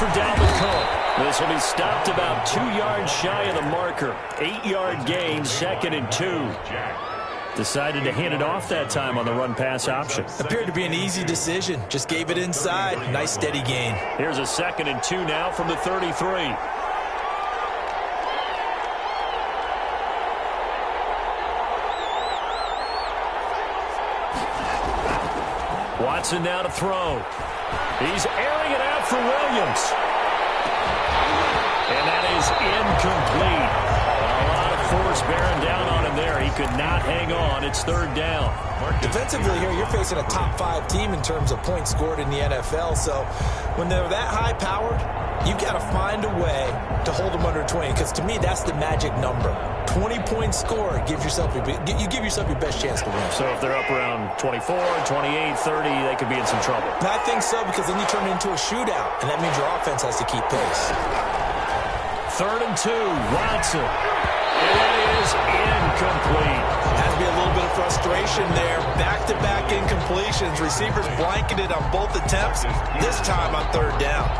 for Dalvin Cook. This will be stopped about 2 yards shy of the marker. 8-yard gain, 2nd and 2. Decided to hand it off that time on the run-pass option. Appeared to be an easy decision. Just gave it inside. Nice steady gain. Here's a 2nd and 2 now from the 33. Watson now to throw. He's airing it out for Williams. And that is incomplete. A lot of force bearing down on him there. He could not hang on. It's 3rd down. Defensively here, you're facing a top 5 team in terms of points scored in the NFL. So when they're that high-powered, you've got to find a way to hold them under 20. Because to me, that's the magic number. 20 points scored, you give yourself your best chance to win. So if they're up around 24, 28, 30, they could be in some trouble. I think so, because then you turn it into a shootout, and that means your offense has to keep pace. 3rd and 2, Watson. And that is incomplete. Has to be a little bit of frustration there. Back-to-back incompletions. Receivers blanketed on both attempts, this time on 3rd down.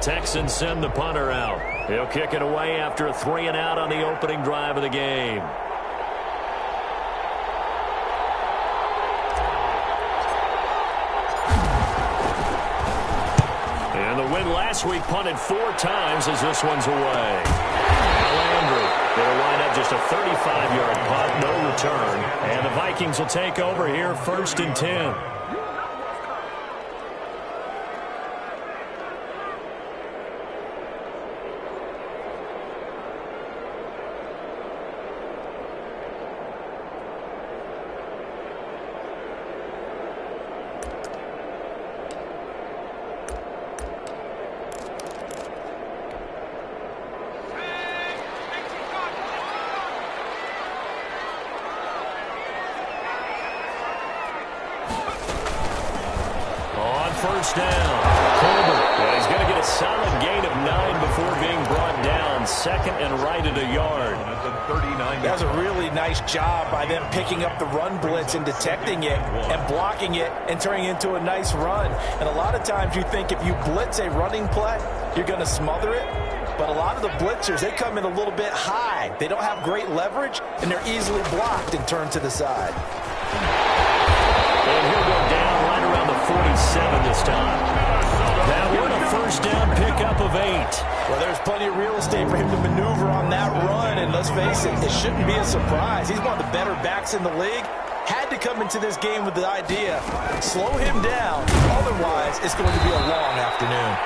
Texans send the punter out. He'll kick it away after a 3-and-out on the opening drive of the game. And the win last week punted 4 times as this one's away. Landry, they'll line up just a 35-yard punt, no return. And the Vikings will take over here 1st and 10. First down. Colbert. And he's going to get a solid gain of 9 before being brought down. 2nd and right at a yard. That was a really nice job by them picking up the run blitz and detecting it and blocking it and turning it into a nice run. And a lot of times you think if you blitz a running play, you're going to smother it. But a lot of the blitzers, they come in a little bit high. They don't have great leverage, and they're easily blocked and turned to the side. And he'll go down right around the 47 this time. Now we're in a first down pickup of 8. Well, there's plenty of real estate for him to maneuver on that run, and let's face it, it shouldn't be a surprise. He's one of the better backs in the league. Had to come into this game with the idea, slow him down, otherwise it's going to be a long afternoon.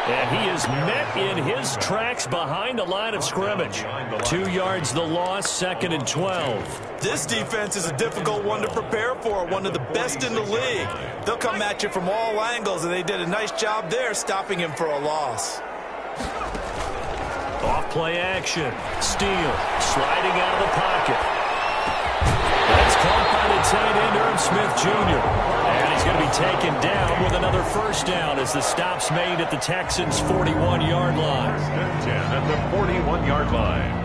And he is met in his tracks behind the line of scrimmage. 2 yards the loss, 2nd and 12. This defense is a difficult one to prepare for, one of the best in the league. They'll come at you from all angles, and they did a nice job there stopping him for a loss. Off play action. Steele sliding out of the pocket. That's caught by the tight end, Irv Smith Jr. And he's going to be taken down with another first down as the stop's made at the Texans' 41-yard line. 10 at the 41-yard line.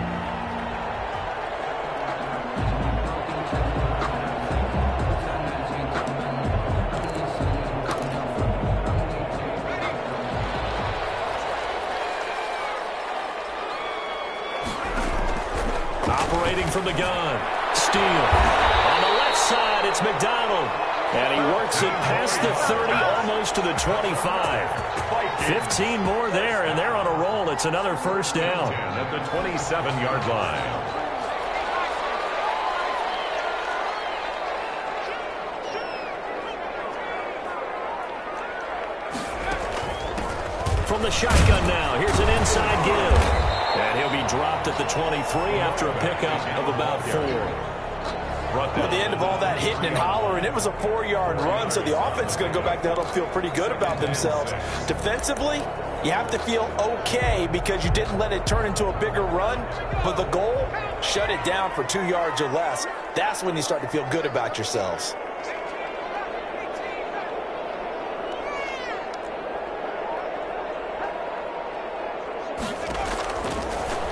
Operating from the gun. Steele. On the left side, it's McDonald. And he works it past the 30, almost to the 25. 15 more there, and they're on a roll. It's another first down. At the 27-yard line. From the shotgun now, here's an inside give. And he'll be dropped at the 23 after a pickup of about 4. At the end of all that hitting and hollering, it was a 4-yard run, so the offense is going to go back to huddle, feel pretty good about themselves. Defensively, you have to feel okay because you didn't let it turn into a bigger run, but the goal, shut it down for 2 yards or less. That's when you start to feel good about yourselves.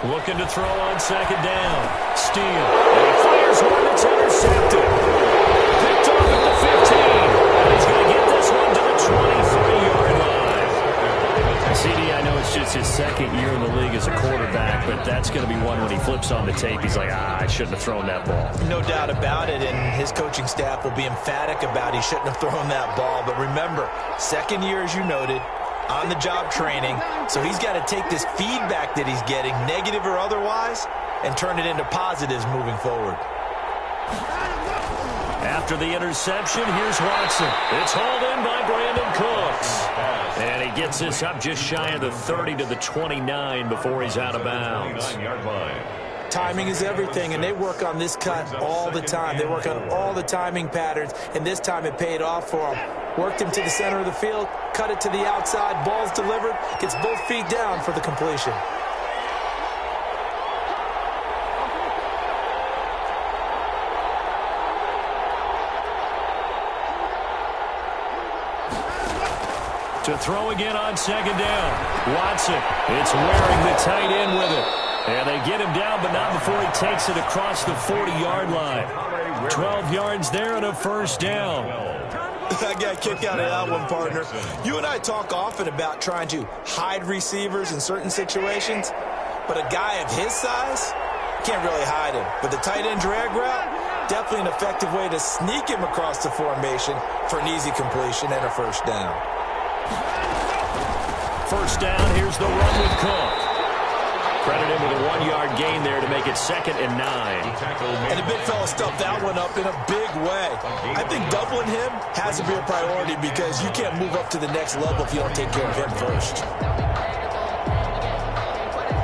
Looking to throw on second down. Steele. And he fires one that's intercepted. Picked off at the 15. And he's going to get this one to the 23-yard line. CD, I know it's just his second year in the league as a quarterback, but that's going to be one when he flips on the tape. He's like, I shouldn't have thrown that ball. No doubt about it, and his coaching staff will be emphatic about he shouldn't have thrown that ball. But remember, second year, as you noted, on-the-job training, so he's got to take this feedback that he's getting, negative or otherwise, and turn it into positives moving forward. After the interception, here's Watson. It's hauled in by Brandon Cooks. And he gets this up just shy of the 30 to the 29 before he's out of bounds. Timing is everything, and they work on this cut all the time. They work on all the timing patterns, and this time it paid off for him. Worked him to the center of the field, cut it to the outside, ball's delivered, gets both feet down for the completion. To throw again on second down. Watson, it's wearing the tight end with it. And they get him down, but not before he takes it across the 40-yard line. 12 yards there and a first down. I got a kick out of that one, partner. You and I talk often about trying to hide receivers in certain situations, but a guy of his size can't really hide him. But the tight end drag route, definitely an effective way to sneak him across the formation for an easy completion and a first down. First down, here's the run with Cook. Credit him with a 1-yard gain there to make it 2nd and 9. And the big fella stuffed that one up in a big way. I think doubling him has to be a priority because you can't move up to the next level if you don't take care of him first.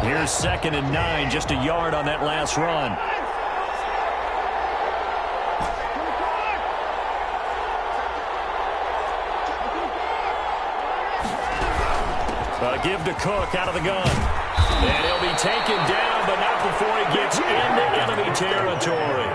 Here's 2nd and 9, just a yard on that last run. Give to Cook out of the gun. And he'll be taken down, but not before he gets into enemy territory.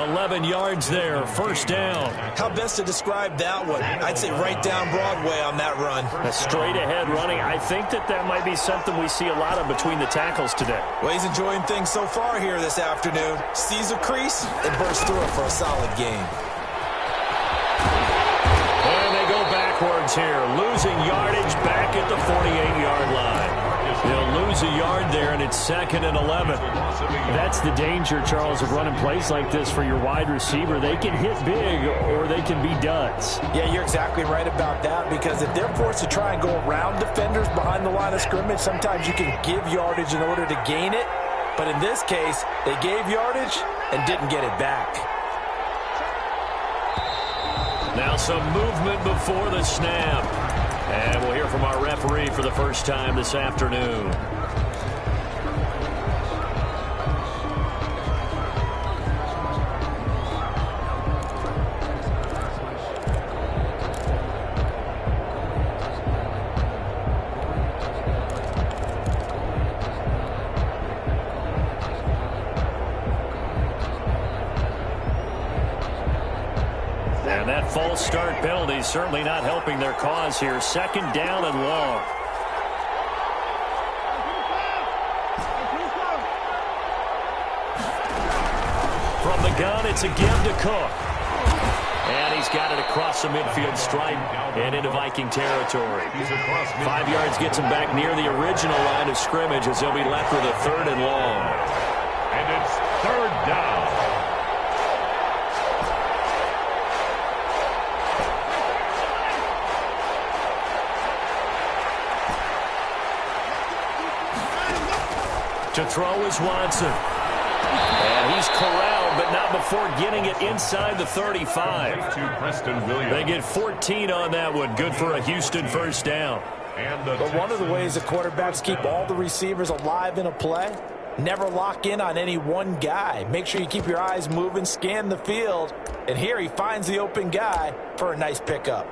11 yards there, first down. How best to describe that one? I'd say right down Broadway on that run. A straight-ahead running. I think that might be something we see a lot of between the tackles today. Well, he's enjoying things so far here this afternoon. Sees a crease and bursts through it for a solid gain. Backwards here, losing yardage back at the 48-yard line. They'll lose a yard there, and it's 2nd and 11. That's the danger, Charles, of running plays like this for your wide receiver. They can hit big, or they can be duds. Yeah, you're exactly right about that, because if they're forced to try and go around defenders behind the line of scrimmage, sometimes you can give yardage in order to gain it. But in this case, they gave yardage and didn't get it back. Now some movement before the snap. And we'll hear from our referee for the first time this afternoon. And that false start penalty is certainly not helping their cause here. 2nd down and long. From the gun, it's a give to Cook. And he's got it across the midfield stripe and into Viking territory. 5 yards gets him back near the original line of scrimmage as he'll be left with a 3rd and long. And it's 3rd down. To throw is Watson. And he's corralled, but not before getting it inside the 35. They get 14 on that one. Good for a Houston first down. But one of the ways the quarterbacks keep all the receivers alive in a play, never lock in on any one guy. Make sure you keep your eyes moving, scan the field. And here he finds the open guy for a nice pickup.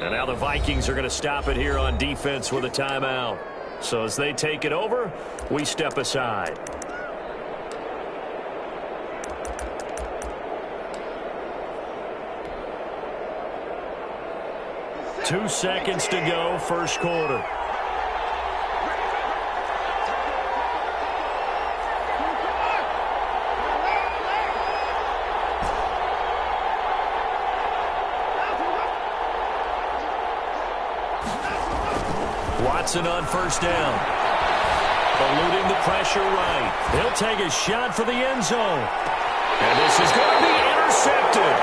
And now the Vikings are going to stop it here on defense with a timeout. So as they take it over, we step aside. Two seconds to go, first quarter. Watson on first down. Eluding the pressure right. He'll take a shot for the end zone. And this is going to be intercepted.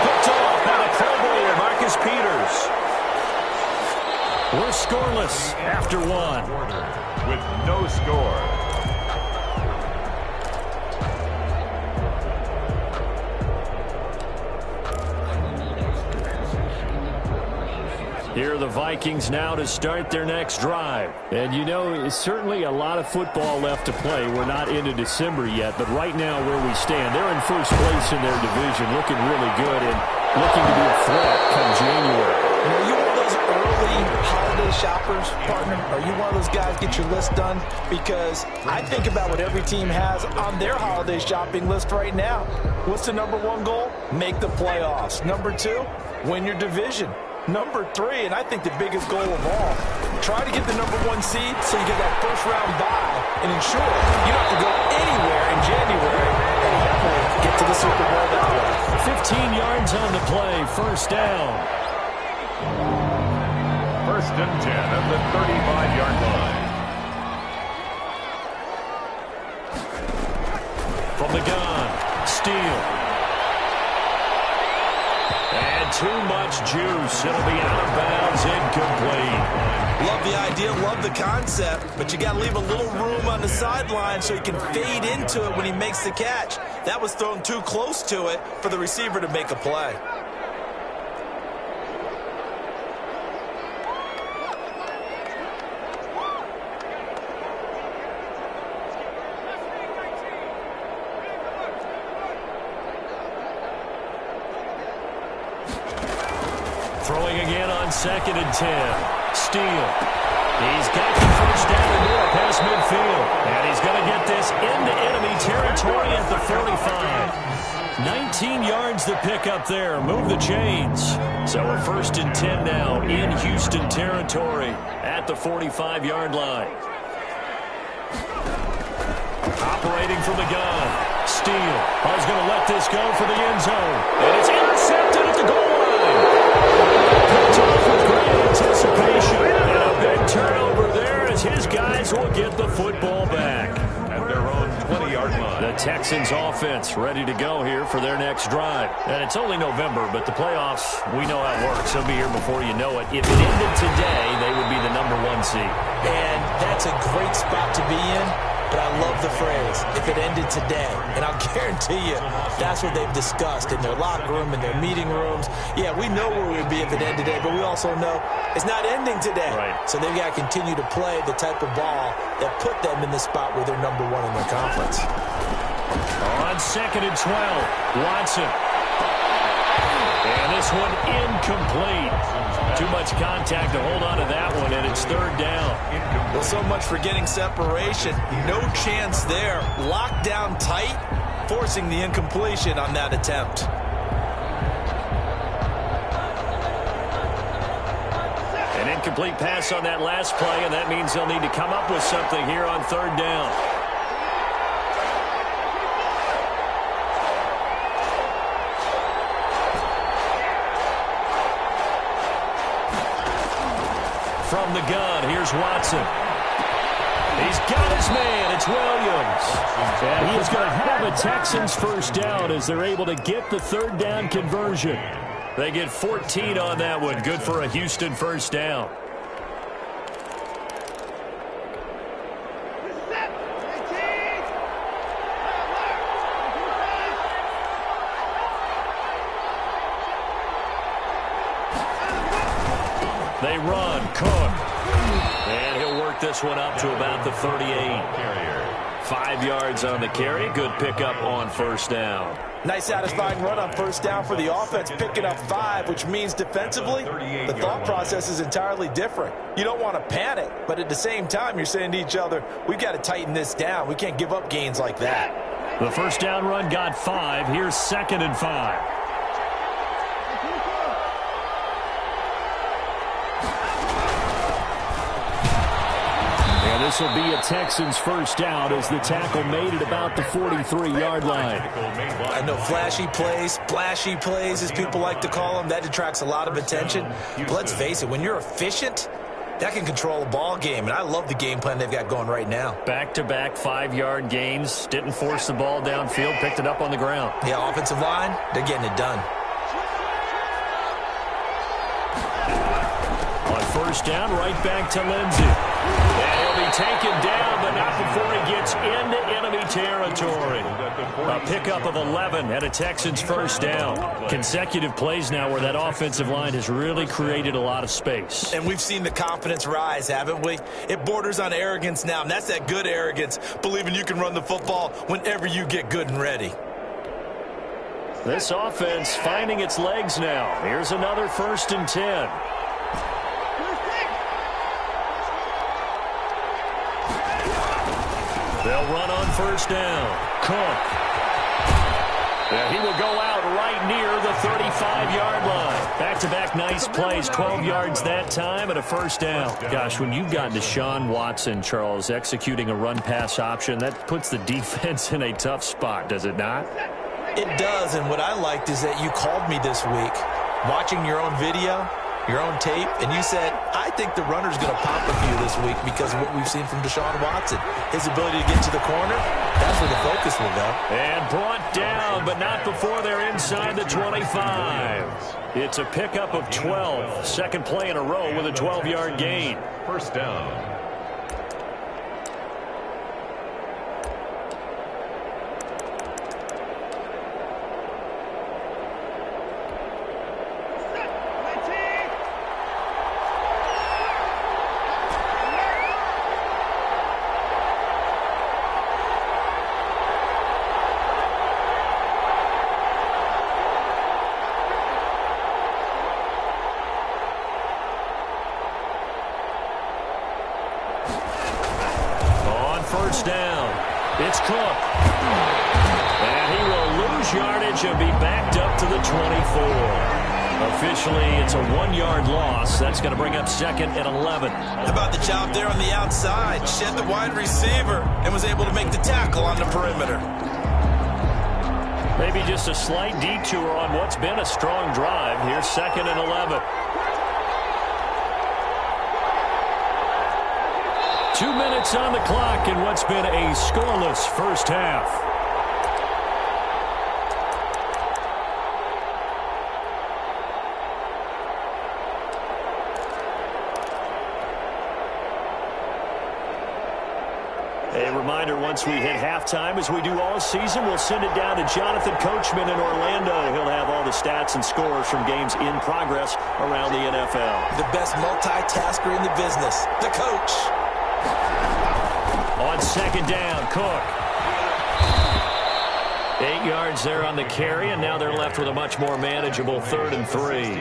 Picked off by the Pro Bowler, Marcus Peters. We're scoreless after one. With no score. Here are the Vikings now to start their next drive. And, you know, certainly a lot of football left to play. We're not into December yet, but right now where we stand, they're in first place in their division, looking really good and looking to be a threat come January. Are you one of those early holiday shoppers, partner? Are you one of those guys get your list done? Because I think about what every team has on their holiday shopping list right now. What's the number one goal? Make the playoffs. Number two, win your division. Number three, and I think the biggest goal of all, try to get the number one seed so you get that first round bye and ensure you don't have to go anywhere in January and definitely get to the Super Bowl that way. 15 yards on the play, first down. First and 10 at the 35-yard line. From the gun, Steele. And too much juice. It'll be out of bounds, incomplete. Love the idea, love the concept, but you got to leave a little room on the sideline so he can fade into it when he makes the catch. That was thrown too close to it for the receiver to make a play. Throwing again on second and 10. Steele. He's got the first down and more past midfield. And he's going to get this into enemy territory at the 45. 19 yards to pick up there. Move the chains. So we're first and 10 now in Houston territory at the 45-yard line. Operating from the gun. Steele. He's going to let this go for the end zone. And it's intercepted at the goal line. Picked off with great anticipation. And a big turnover there as his guys will get the football back. At their own 20-yard line. The Texans offense ready to go here for their next drive. And it's only November, but the playoffs, we know how it works. They'll be here before you know it. If it ended today, they would be the number one seed. And that's a great spot to be in. But I love the phrase, if it ended today. And I'll guarantee you, that's what they've discussed in their locker room, in their meeting rooms. Yeah, we know where we'd be if it ended today, but we also know it's not ending today. Right. So they've got to continue to play the type of ball that put them in the spot where they're number one in their conference. On second and 12, Watson. And this one incomplete. Too much contact to hold on to that one, and it's third down. Well, so much for getting separation. No chance there. Locked down tight, forcing the incompletion on that attempt. An incomplete pass on that last play, and that means they'll need to come up with something here on third down. From the gun, here's Watson. He's got his man. It's Williams. And he is going to have a Texans first down as they're able to get the third down conversion. They get 14 on that one. Good for a Houston first down. They run, Cook. And he'll work this one up to about the 38. 5 yards on the carry. Good pickup on first down. Nice satisfying run on first down for the offense, picking up 5, which means defensively, the thought process is entirely different. You don't want to panic, but at the same time, you're saying to each other, we've got to tighten this down. We can't give up gains like that. The first down run got 5. Here's 2nd and 5. This will be a Texans first down as the tackle made it about the 43-yard line. I know flashy plays, splashy plays, as people like to call them, that detracts a lot of attention. But let's face it, when you're efficient, that can control a ball game, and I love the game plan they've got going right now. Back-to-back 5-yard gains, didn't force the ball downfield, picked it up on the ground. Yeah, offensive line, they're getting it done. On first down, right back to Lindsey. And he'll be taken down, but not before he gets into enemy territory. A pickup of 11 and a Texans first down. Consecutive plays now where that offensive line has really created a lot of space. And we've seen the confidence rise, haven't we? It borders on arrogance now, and that's that good arrogance, believing you can run the football whenever you get good and ready. This offense finding its legs now. Here's another 1st and 10. They'll run on first down. Cook. Yeah, he will go out right near the 35-yard line. Back-to-back nice plays, 12 yards that time and a first down. Gosh, when you've got Deshaun Watson, Charles, executing a run-pass option, that puts the defense in a tough spot, does it not? It does, and what I liked is that you called me this week, watching your own video, your own tape, and you said, I think the runner's going to pop a few this week because of what we've seen from Deshaun Watson. His ability to get to the corner, that's where the focus will go. And brought down, but not before they're inside the 25. It's a pickup of 12. Second play in a row with a 12-yard gain. First down. It's Cook. And he will lose yardage and be backed up to the 24. Officially, it's a 1-yard loss. That's going to bring up 2nd and 11. How about the job there on the outside? Shed the wide receiver and was able to make the tackle on the perimeter. Maybe just a slight detour on what's been a strong drive. Here's 2nd and 11. 2 minutes on the clock in what's been a scoreless first half. A reminder, once we hit halftime, as we do all season, we'll send it down to Jonathan Coachman in Orlando. He'll have all the stats and scores from games in progress around the NFL. The best multitasker in the business, the coach. On second down, Cook. 8 yards there on the carry, and now they're left with a much more manageable 3rd and 3.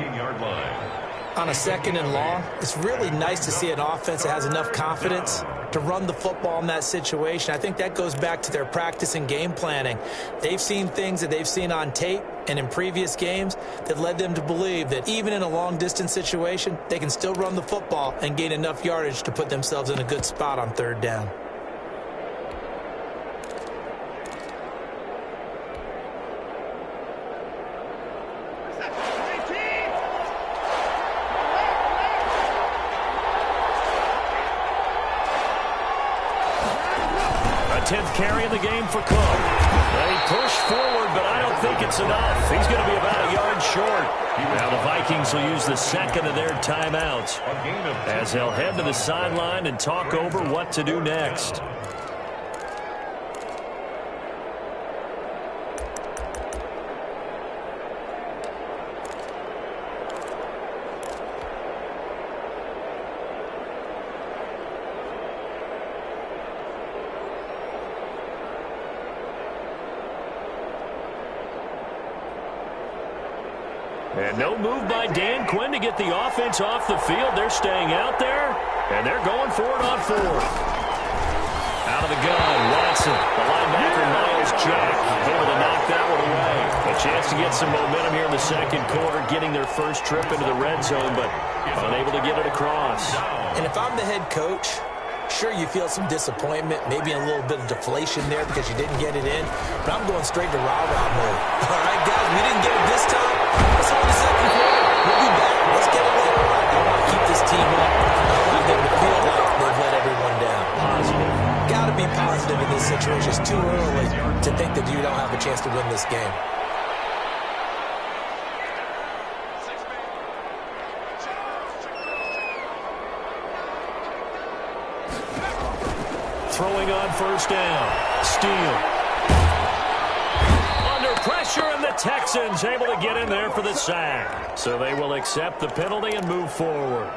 On a 2nd and long, it's really nice to see an offense that has enough confidence to run the football in that situation. I think that goes back to their practice and game planning. They've seen things that they've seen on tape and in previous games that led them to believe that even in a long-distance situation, they can still run the football and gain enough yardage to put themselves in a good spot on 3rd down. Carry in the game for Cook. They push forward, but I don't think it's enough. He's going to be about a yard short. Now the Vikings will use the 2nd of their timeouts as they'll head to the sideline and talk over what to do next. And no move by Dan Quinn to get the offense off the field. They're staying out there, and they're going for it on fourth. Out of the gun, Watson. The linebacker, Miles Jack, able to knock that one away. A chance to get some momentum here in the second quarter, getting their first trip into the red zone, but unable to get it across. And if I'm the head coach, sure, you feel some disappointment, maybe a little bit of deflation there because you didn't get it in, but I'm going straight to rah-rah mode. All right, guys, we didn't get it this time. Let's hold the second quarter. We'll be back. Let's get it later on. I want to keep this team up. I don't want them to feel like they've let everyone down. Positive. Got to be positive in this situation. It's too early to think that you don't have a chance to win this game. Throwing on first down. Steele. Under pressure, and the Texans able to get in there for the sack. So they will accept the penalty and move forward.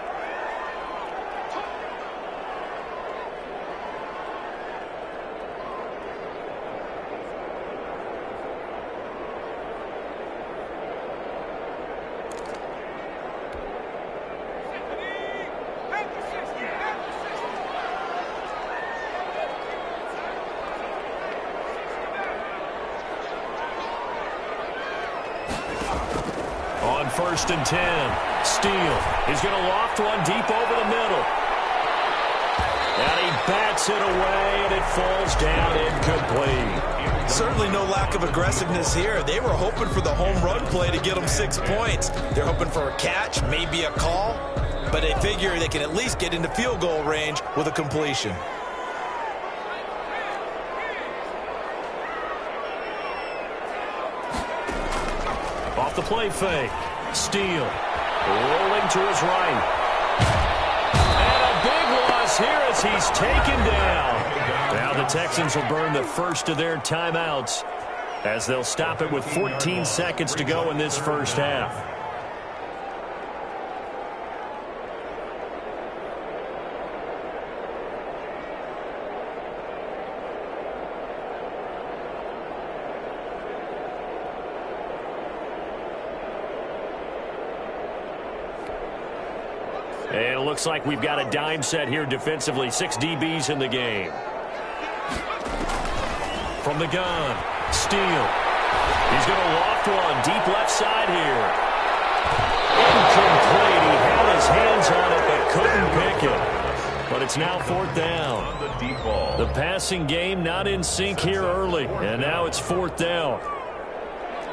First and 10. Steele. He's going to loft one deep over the middle. And he bats it away, and it falls down incomplete. Certainly no lack of aggressiveness here. They were hoping for the home run play to get them 6 points. They're hoping for a catch, maybe a call, but they figure they can at least get into field goal range with a completion. Off the play fake. Steele rolling to his right. And a big loss here as he's taken down. Now the Texans will burn the first of their timeouts as they'll stop it with 14 seconds to go in this first half. And it looks like we've got a dime set here defensively. 6 DBs in the game. From the gun, Steele. He's going to loft one deep left side here. Incomplete. He had his hands on it but couldn't pick it. But it's now fourth down. The passing game not in sync here early. And now it's fourth down.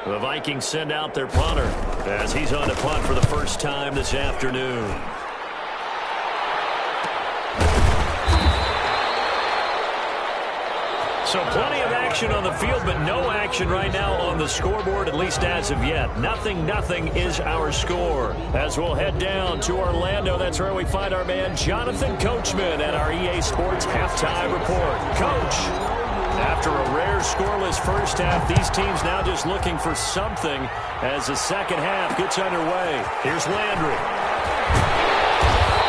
The Vikings send out their punter as he's on to punt for the first time this afternoon. So plenty of action on the field, but no action right now on the scoreboard, at least as of yet. 0-0 is our score. As we'll head down to Orlando, that's where we find our man Jonathan Coachman at our EA Sports Halftime Report. Coach, after a rare scoreless first half, these teams now just looking for something as the second half gets underway. Here's Landry.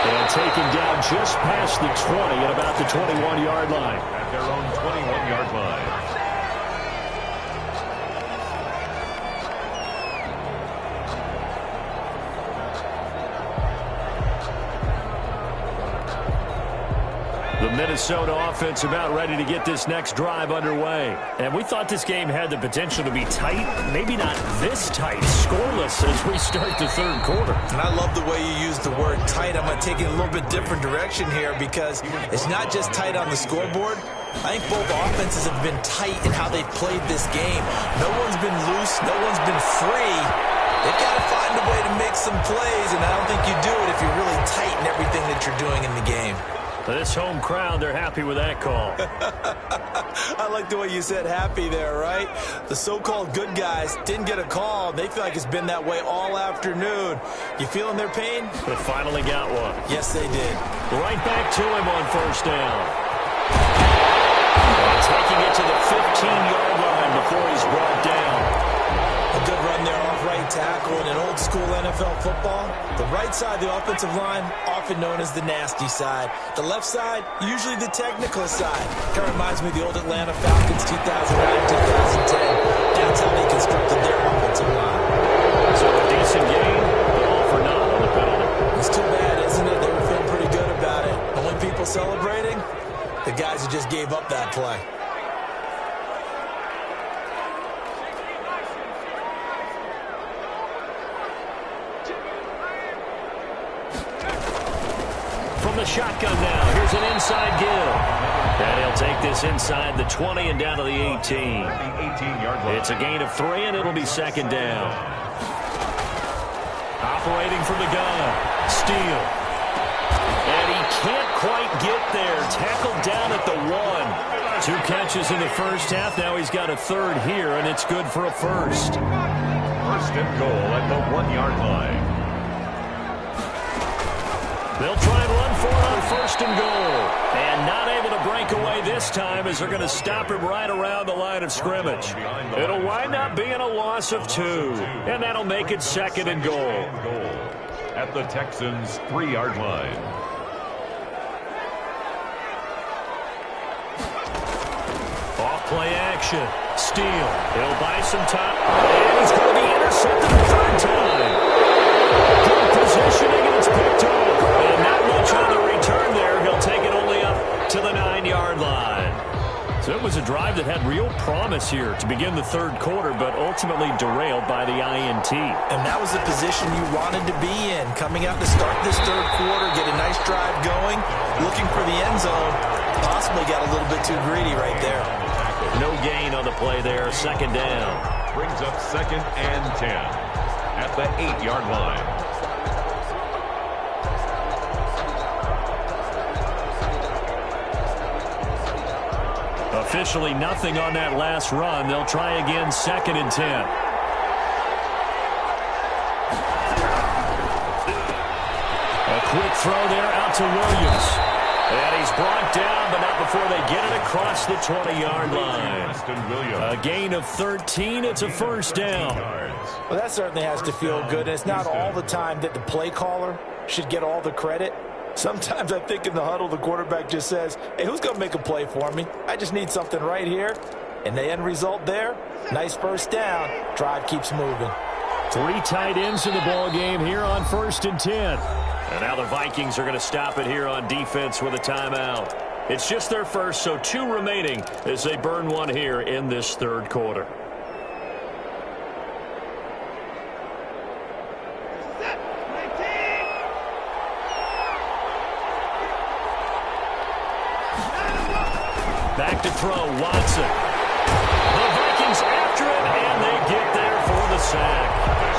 And taken down just past the 20 at about the 21-yard line. At their own 21-yard line. The Minnesota offense about ready to get this next drive underway. And we thought this game had the potential to be tight, maybe not this tight, scoreless as we start the third quarter. And I love the way you use the word tight. I'm going to take it a little bit different direction here because it's not just tight on the scoreboard. I think both offenses have been tight in how they've played this game. No one's been loose. No one's been free. They've got to find a way to make some plays, and I don't think you do it if you're really tight in everything that you're doing in the game. This home crowd, they're happy with that call. I like the way you said happy there, right? The so-called good guys didn't get a call. They feel like it's been that way all afternoon. You feeling their pain? They finally got one. Yes, they did. Right back to him on first down. And taking it to the 15-yard line before he's brought down. A good run there off right tackle in an old-school NFL football. The right side of the offensive line, often known as the nasty side. The left side, usually the technical side. Kind of reminds me of the old Atlanta Falcons 2009-2010. That's how they constructed their offensive line. So a decent gain, but all for naught on the penalty. It's too bad, isn't it? They were feeling pretty good about it. Only people celebrating? The guys who just gave up that play. From the shotgun now, here's an inside give. And he'll take this inside the 20 and down to the 18. It's a gain of 3, and it'll be second down. Operating from the gun, Steele. And he can't quite get there. Tackled down at the 1. 2 catches in the first half. Now he's got a third here, and it's good for a first. First and goal at the 1-yard line. They'll try and run for it on first and goal. And not able to break away this time as they're going to stop him right around the line of scrimmage. It'll wind up being a loss of 2. And that'll make it second and goal. At the Texans' 3-yard line. Off-play action. Steele. He'll buy some time. And he's going to be intercepted a third time. Good positioning, and it's picked off. And not much on the return there. He'll take it only up to the 9-yard line. So it was a drive that had real promise here to begin the third quarter, but ultimately derailed by the INT. And that was the position you wanted to be in. Coming out to start this third quarter, get a nice drive going, looking for the end zone. Possibly got a little bit too greedy right there. No gain on the play there. Second down. Brings up second and 10 at the 8-yard line. Officially nothing on that last run. They'll try again, second and 10. A quick throw there out to Williams. And he's brought down, but not before they get it across the 20-yard line. A gain of 13. It's a first down. Well, that certainly has to feel good. And it's not all the time that the play caller should get all the credit. Sometimes I think in the huddle, the quarterback just says, hey, who's going to make a play for me? I just need something right here. And the end result there, nice first down. Drive keeps moving. 3 tight ends in the ball game here on first and 10. And now the Vikings are going to stop it here on defense with a timeout. It's just their first, so 2 remaining as they burn one here in this third quarter. Back to throw, Watson. The Vikings after it, and they get there for the sack.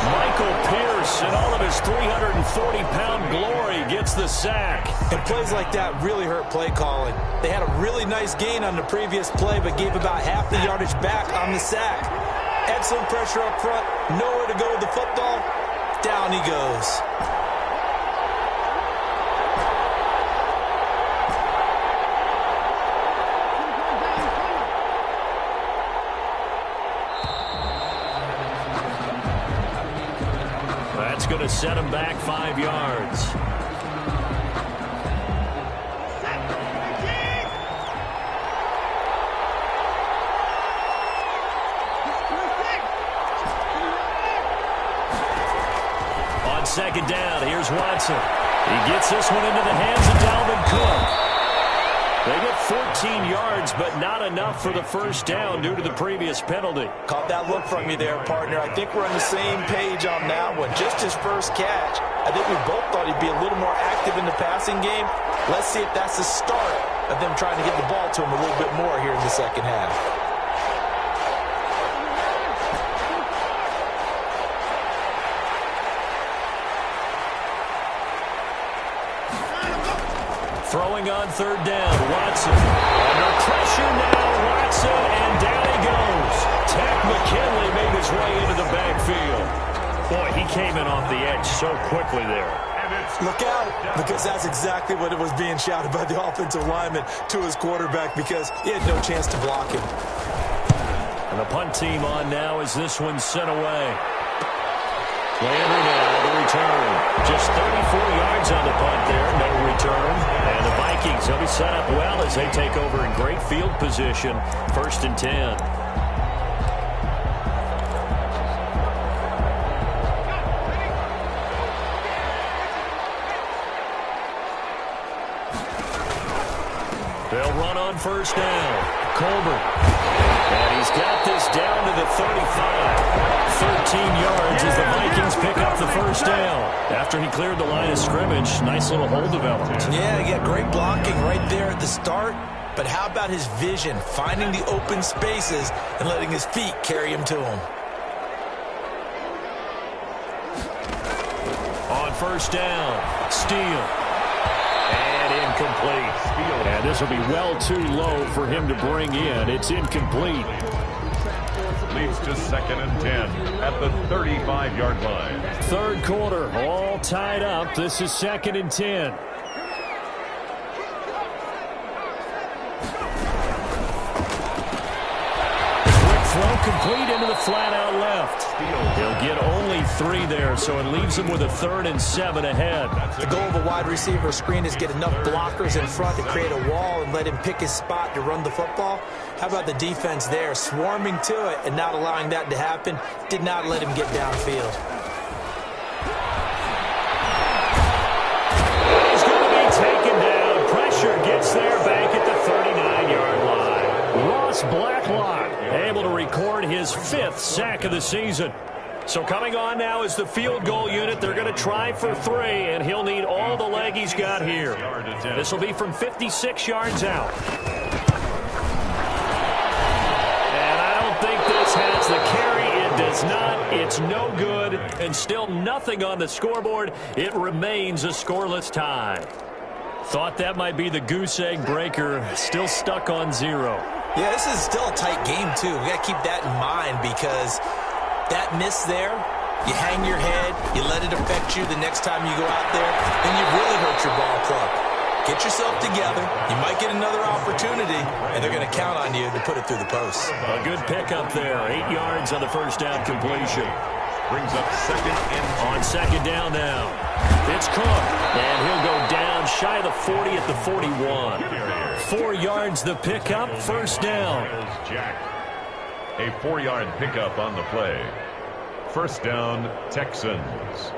Michael Pierce, in all of his 340-pound glory, gets the sack. And plays like that really hurt play calling. They had a really nice gain on the previous play, but gave about half the yardage back on the sack. Excellent pressure up front, nowhere to go with the football. Down he goes. That's going to set him back 5 yards. On second down, here's Watson. He gets this one into the hands of Dalvin Cook. They get 14 yards, but not enough for the first down due to the previous penalty. Caught that look from you there, partner. I think we're on the same page on that one. Just his first catch. I think we both thought he'd be a little more active in the passing game. Let's see if that's the start of them trying to get the ball to him a little bit more here in the second half. Throwing on third down, Watson. Under pressure now, Watson, and down he goes. Takk McKinley made his way into the backfield. Boy, he came in off the edge so quickly there. Look out, because that's exactly what it was being shouted by the offensive lineman to his quarterback, because he had no chance to block him. And the punt team on now as this one's sent away. Landry now, the return. Just 34 yards on the punt there, no return. And the Vikings, they'll be set up well as they take over in great field position. First and 10. They'll run on first down. Colbert. And he's got this down to the 35. 13 yards as the Vikings pick up the first down. After he cleared the line of scrimmage, nice little hole developed. Yeah, great blocking right there at the start. But how about his vision, finding the open spaces and letting his feet carry him to him? On first down, Steele. And incomplete. And this will be well too low for him to bring in. It's incomplete. Leads to 2nd and 10 at the 35-yard line. Third quarter, all tied up. This is 2nd and 10. Throw complete into the flat out left. He'll get only 3 there, so it leaves him with a 3rd and 7 ahead. The goal of a wide receiver screen is get enough blockers in front to create a wall and let him pick his spot to run the football. How about the defense there, swarming to it and not allowing that to happen? Did not let him get downfield. He's going to be taken down. Pressure gets there back at the 39-yard line. Ross Blacklock able to record his 5th sack of the season. So coming on now is the field goal unit. They're going to try for 3, and he'll need all the leg he's got here. This will be from 56 yards out. And I don't think this has the carry. It does not. It's no good. And still nothing on the scoreboard. It remains a scoreless tie. Thought that might be the goose egg breaker. Still stuck on 0. Yeah, this is still a tight game, too. We got to keep that in mind because that miss there, you hang your head, you let it affect you the next time you go out there, then you've really hurt your ball club. Get yourself together. You might get another opportunity, and they're going to count on you to put it through the post. A good pickup there. 8 yards on the first down completion. Brings up 2nd and 10. On 2nd down now. It's Cook, and he'll go down shy of the 40 at the 41. 4 yards the pickup, first down. Jack. A 4-yard pickup on the play. First down, Texans.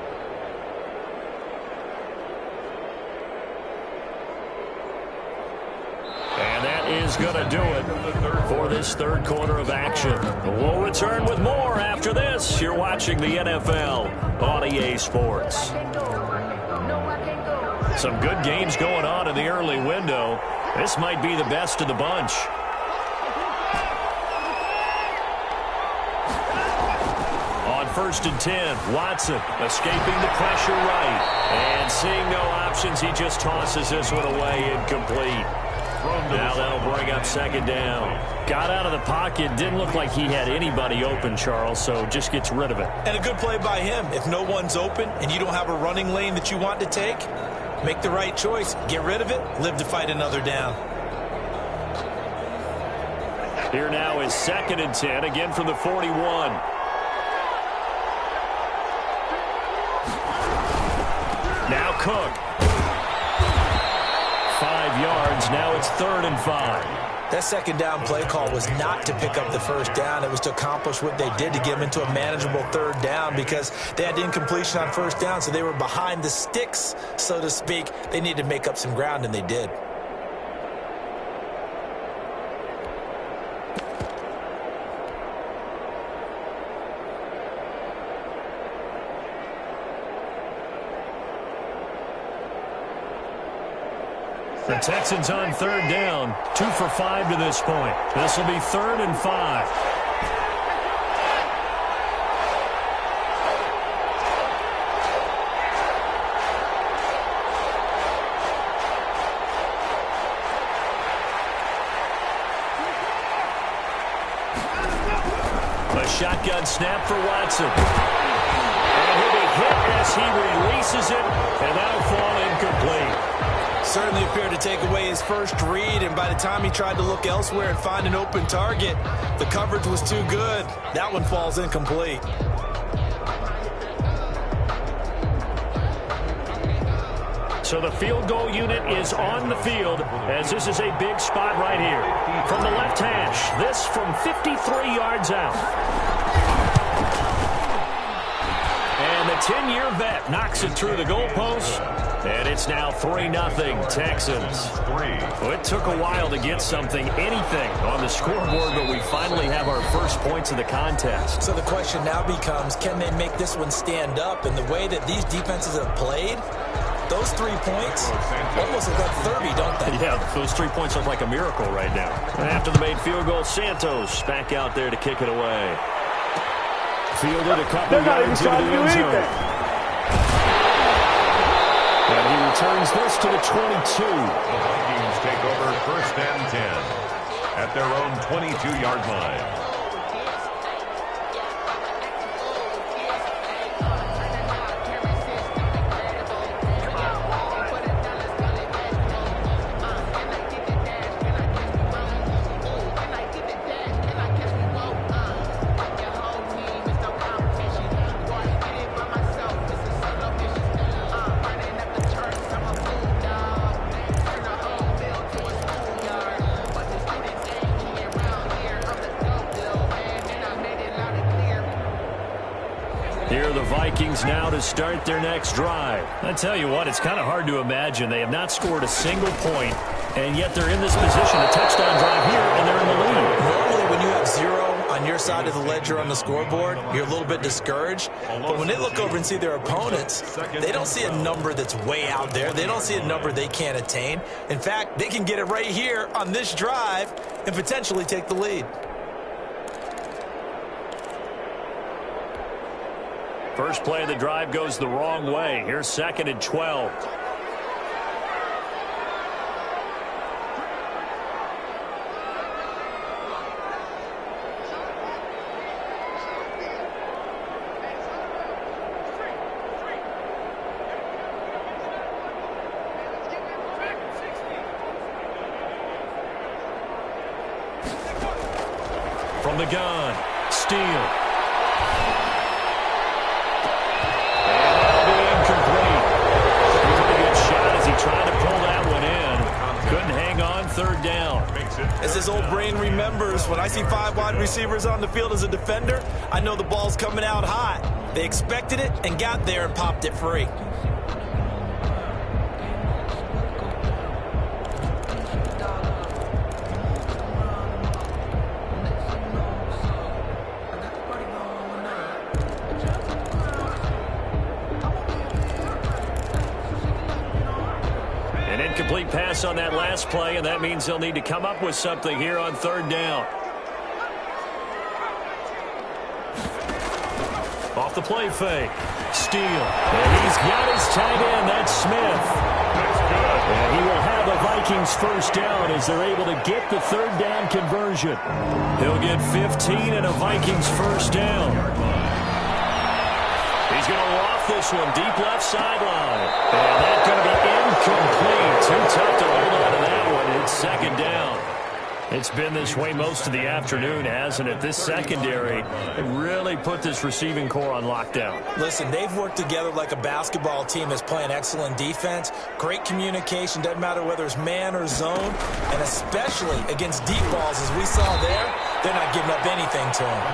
And that is going to do it for this third quarter of action. We'll return with more after this. You're watching the NFL on EA Sports. Some good games going on in the early window. This might be the best of the bunch. On 1st and 10, Watson escaping the pressure right. And seeing no options, he just tosses this one away, incomplete. Now that'll bring up 2nd down. Got out of the pocket. Didn't look like he had anybody open, Charles, so just gets rid of it. And a good play by him. If no one's open and you don't have a running lane that you want to take, make the right choice. Get rid of it. Live to fight another down. Here now is 2nd and 10, again from the 41. Now Cook. 5 yards. Now it's 3rd and 5. That 2nd down play call was not to pick up the first down. It was to accomplish what they did to get them into a manageable 3rd down because they had incompletion on first down, so they were behind the sticks, so to speak. They needed to make up some ground, and they did. The Texans on 3rd down. 2 for 5 to this point. This will be 3rd and 5. A shotgun snap for Watson. And he'll be hit as he releases it, and that'll fall incomplete. Certainly appeared to take away his first read, and by the time he tried to look elsewhere and find an open target, the coverage was too good. That one falls incomplete. So the field goal unit is on the field as this is a big spot right here. From the left hash, this from 53 yards out. And the 10-year vet knocks it through the goalpost. And it's now 3-0 Texans. Well, it took a while to get anything on the scoreboard, but we finally have our first points of the contest. So the question now becomes, can they make this one stand up? And the way that these defenses have played, those 3 points almost look like 30, don't they? Yeah, those 3 points look like a miracle right now. And after the made field goal, Santos back out there to kick it away. Fielded a couple yards into the end zone. And he returns this to the 22. The Vikings take over 1st and 10 at their own 22-yard line. Vikings now to start their next drive. I tell you what, it's kind of hard to imagine. They have not scored a single point, and yet they're in this position. A touchdown drive here, and they're in the lead. Normally, when you have 0 on your side of the ledger on the scoreboard, you're a little bit discouraged. But when they look over and see their opponents, they don't see a number that's way out there. They don't see a number they can't attain. In fact, they can get it right here on this drive and potentially take the lead. First play of the drive goes the wrong way. Here's 2nd and 12. From the gun, Steele. Trying to pull that one in. Couldn't hang on 3rd down. As this old brain remembers, when I see 5 wide receivers on the field as a defender, I know the ball's coming out hot. They expected it and got there and popped it free. Incomplete pass on that last play, and that means they'll need to come up with something here on 3rd down. Off the play fake. Steele. And he's got his tight end. That's Smith. That's good. And he will have a Vikings first down as they're able to get the 3rd down conversion. He'll get 15 and a Vikings first down. He's going to loft this one deep left sideline. And that's going to be incomplete. Too tough to hold on to that one. It's 2nd down. It's been this way most of the afternoon, hasn't it? This secondary really put this receiving core on lockdown. Listen, they've worked together like a basketball team that's playing excellent defense. Great communication, doesn't matter whether it's man or zone. And especially against deep balls, as we saw there, they're not giving up anything to them.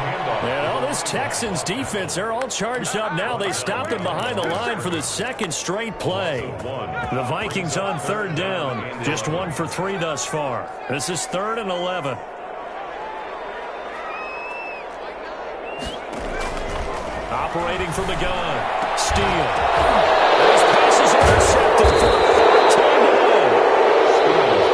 And all this Texans defense, they're all charged up now. They stopped them behind the line for the 2nd straight play. The Vikings on 3rd down, just 1 for 3 thus far. This is 3rd and 11. Operating from the gun. Steele. This pass is intercepted for a 14-0.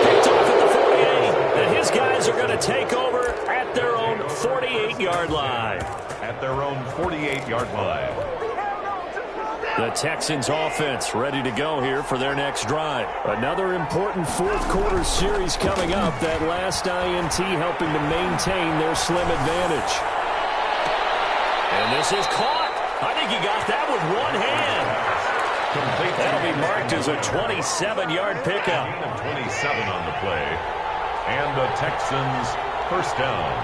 Picked off at the 48. And his guys are going to take over at their own 48-yard line. At their own 48-yard line. The Texans offense ready to go here for their next drive. Another important 4th quarter series coming up. That last INT helping to maintain their slim advantage. And this is caught. I think he got that with one hand. Complete. That'll be marked as a 27-yard pickup. 27 on the play. And the Texans first down.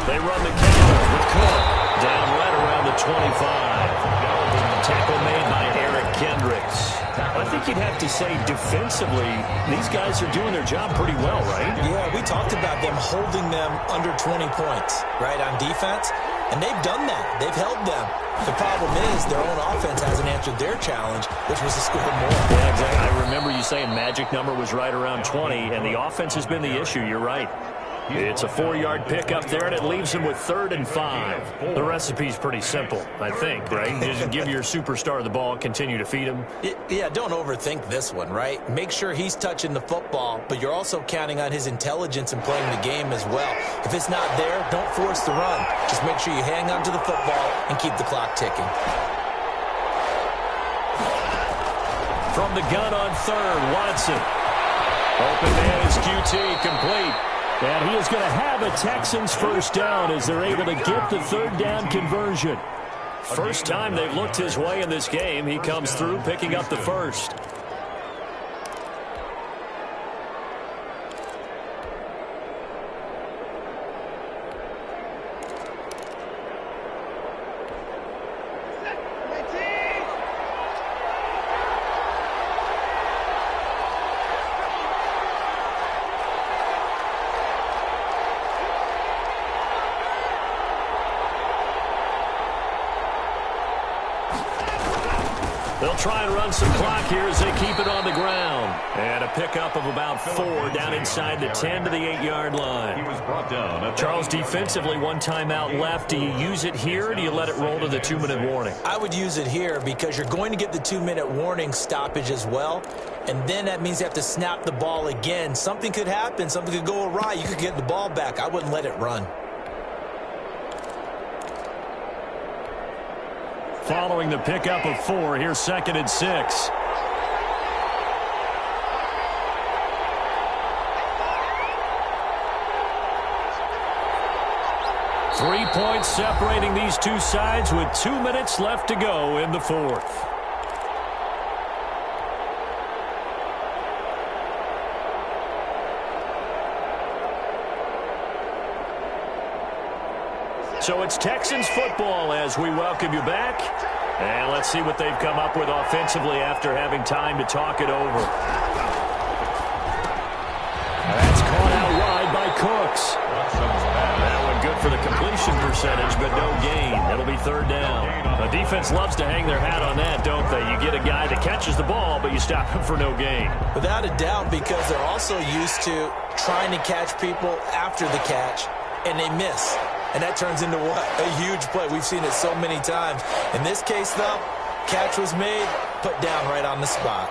They run the counter with Cook. Down right around the 25. Tackle made by Eric Kendricks. I think you'd have to say defensively, these guys are doing their job pretty well, right? Yeah, we talked about them holding them under 20 points, right, on defense. And they've done that. They've held them. The problem is their own offense hasn't answered their challenge, which was to score more. Yeah, exactly. I remember you saying magic number was right around 20, and the offense has been the issue. You're right. It's a 4-yard pickup there, and it leaves them with 3rd and 5. The recipe's pretty simple, I think, right? Just give your superstar the ball, continue to feed him. Yeah, don't overthink this one, right? Make sure he's touching the football, but you're also counting on his intelligence in playing the game as well. If it's not there, don't force the run. Just make sure you hang on to the football and keep the clock ticking. From the gun on 3rd, Watson. Open man is QT, complete. And he is going to have a Texans first down as they're able to get the 3rd down conversion. First time they've looked his way in this game. He comes through picking up the first. They'll try and run some clock here as they keep it on the ground. And a pickup of about 4 down inside the 10 to the 8-yard line. He was brought down. Charles, defensively, 1 timeout left. Do you use it here, or do you let it roll to the 2-minute warning? I would use it here because you're going to get the 2-minute warning stoppage as well. And then that means you have to snap the ball again. Something could happen. Something could go awry. You could get the ball back. I wouldn't let it run. Following the pickup of 4, here's 2nd and 6. Three points separating these two sides with 2 minutes left to go in the 4th. So it's Texans football as we welcome you back. And let's see what they've come up with offensively after having time to talk it over. That's caught out wide by Cooks. That one good for the completion percentage, but no gain. It'll be 3rd down. The defense loves to hang their hat on that, don't they? You get a guy that catches the ball, but you stop him for no gain. Without a doubt, because they're also used to trying to catch people after the catch, and they miss. And that turns into what? A huge play. We've seen it so many times. In this case, though, catch was made, put down right on the spot.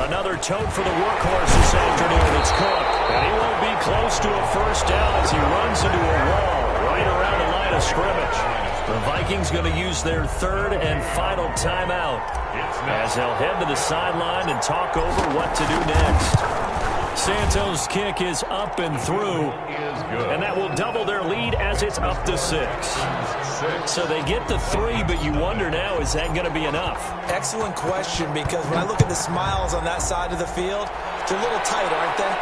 Another tote for the workhorse this afternoon. It's Cook. And he won't be close to a first down as he runs into a wall right around the line of scrimmage. The Vikings going to use their 3rd and final timeout as they'll head to the sideline and talk over what to do next. Santos' kick is up and through, and that will double their lead as it's up to 6. So they get the 3, but you wonder now, is that going to be enough? Excellent question, because when I look at the smiles on that side of the field, they're a little tight, aren't they?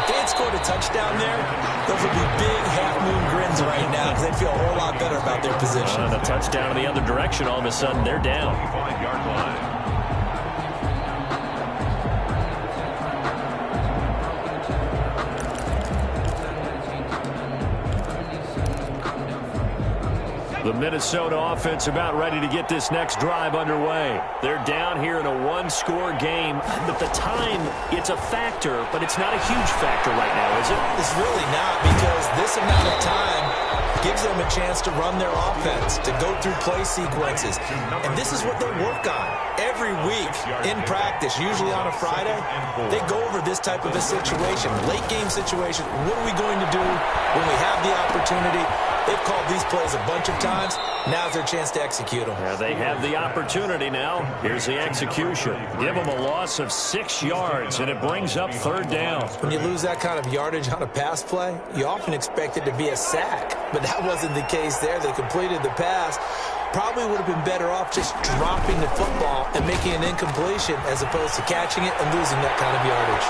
If they had scored a touchdown there, those would be big half-moon grins right now because they'd feel a whole lot better about their position. The touchdown in the other direction, all of a sudden, they're down. 5-yard line. The Minnesota offense about ready to get this next drive underway. They're down here in a 1-score game. But the time, it's a factor, but it's not a huge factor right now, is it? It's really not, because this amount of time gives them a chance to run their offense, to go through play sequences. And this is what they work on every week in practice, usually on a Friday. They go over this type of a situation, late game situation. What are we going to do when we have the opportunity? They've called these plays a bunch of times. Now's their chance to execute them. Yeah, they have the opportunity now. Here's the execution. Give them a loss of 6 yards, and it brings up 3rd down. When you lose that kind of yardage on a pass play, you often expect it to be a sack. But that wasn't the case there. They completed the pass. Probably would have been better off just dropping the football and making an incompletion as opposed to catching it and losing that kind of yardage.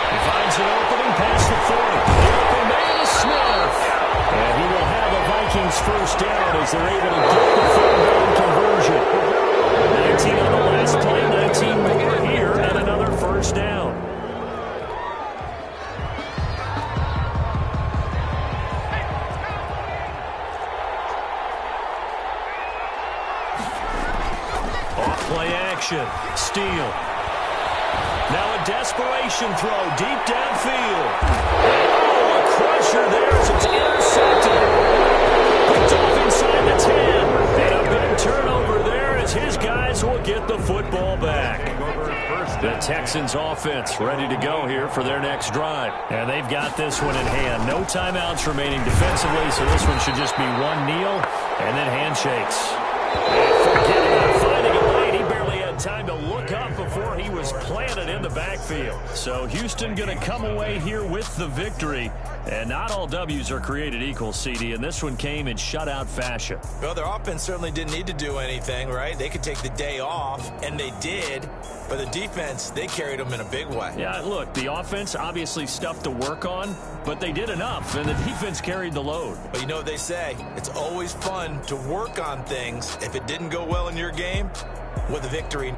He finds an opening past the 40. The open man is Smith. And he will have a Vikings first down as they're able to get the 3rd down conversion. 19 on the last Last play, 19 more here, and another first down. Off-play action. Steele. Now a desperation throw deep downfield. Oh, a crusher there as it's intercepted. Picked off inside the 10. And a big turnover there as his guys will get the football back. The Texans offense ready to go here for their next drive. And they've got this one in hand. No timeouts remaining defensively, so this one should just be one kneel and then handshakes. And forgetting about finding a lane, he barely had time to look up before he was planted in the backfield. So Houston going to come away here with the victory. And not all W's are created equal, CD, and this one came in shutout fashion. Well, their offense certainly didn't need to do anything, right? They could take the day off, and they did. But the defense, they carried them in a big way. Yeah, look, the offense obviously stuff to work on, but they did enough, and the defense carried the load. But you know what they say? It's always fun to work on things if it didn't go well in your game with a victory.